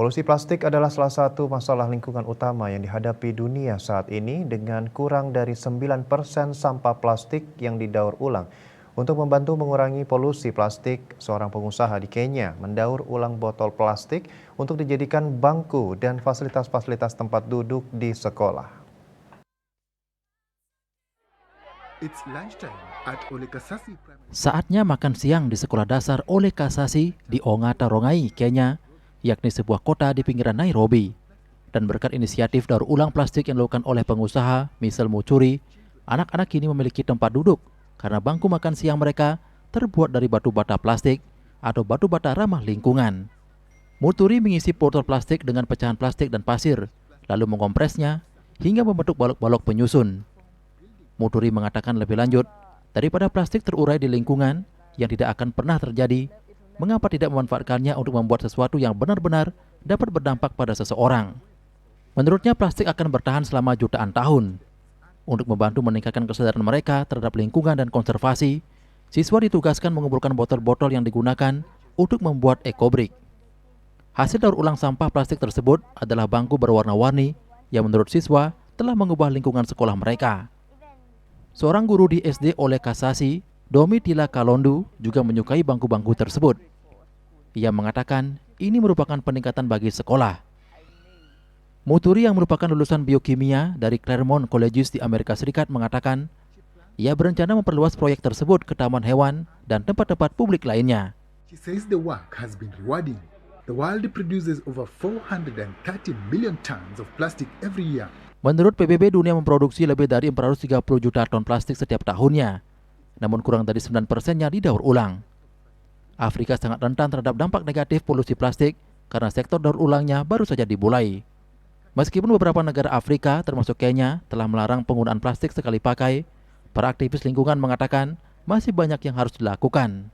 Polusi plastik adalah salah satu masalah lingkungan utama yang dihadapi dunia saat ini dengan kurang dari 9% sampah plastik yang didaur ulang. Untuk membantu mengurangi polusi plastik, seorang pengusaha di Kenya mendaur ulang botol plastik untuk dijadikan bangku dan fasilitas-fasilitas tempat duduk di sekolah. Saatnya makan siang di sekolah dasar Ole Kasasi di Ongata Rongai, Kenya, yakni sebuah kota di pinggiran Nairobi. Dan berkat inisiatif daur ulang plastik yang dilakukan oleh pengusaha Michelle Mucuri, anak-anak kini memiliki tempat duduk karena bangku makan siang mereka terbuat dari batu bata plastik atau batu bata ramah lingkungan. Mucuri mengisi botol plastik dengan pecahan plastik dan pasir, lalu mengompresnya hingga membentuk balok-balok penyusun. Mucuri mengatakan lebih lanjut, daripada plastik terurai di lingkungan yang tidak akan pernah terjadi, mengapa tidak memanfaatkannya untuk membuat sesuatu yang benar-benar dapat berdampak pada seseorang. Menurutnya plastik akan bertahan selama jutaan tahun. Untuk membantu meningkatkan kesadaran mereka terhadap lingkungan dan konservasi, siswa ditugaskan mengumpulkan botol-botol yang digunakan untuk membuat ekobrik. Hasil daur ulang sampah plastik tersebut adalah bangku berwarna-warni yang menurut siswa telah mengubah lingkungan sekolah mereka. Seorang guru di SD Ole Kasasi, Domitila Kalondu, juga menyukai bangku-bangku tersebut. Ia mengatakan ini merupakan peningkatan bagi sekolah. Mucuri yang merupakan lulusan biokimia dari Claremont Colleges di Amerika Serikat mengatakan ia berencana memperluas proyek tersebut ke taman hewan dan tempat-tempat publik lainnya. She says the work has been rewarding. The world produces over 430 million tons of plastic every year. Menurut PBB, dunia memproduksi lebih dari 430 juta ton plastik setiap tahunnya, namun kurang dari 9%-nya didaur ulang. Afrika sangat rentan terhadap dampak negatif polusi plastik karena sektor daur ulangnya baru saja dimulai. Meskipun beberapa negara Afrika, termasuk Kenya, telah melarang penggunaan plastik sekali pakai, para aktivis lingkungan mengatakan masih banyak yang harus dilakukan.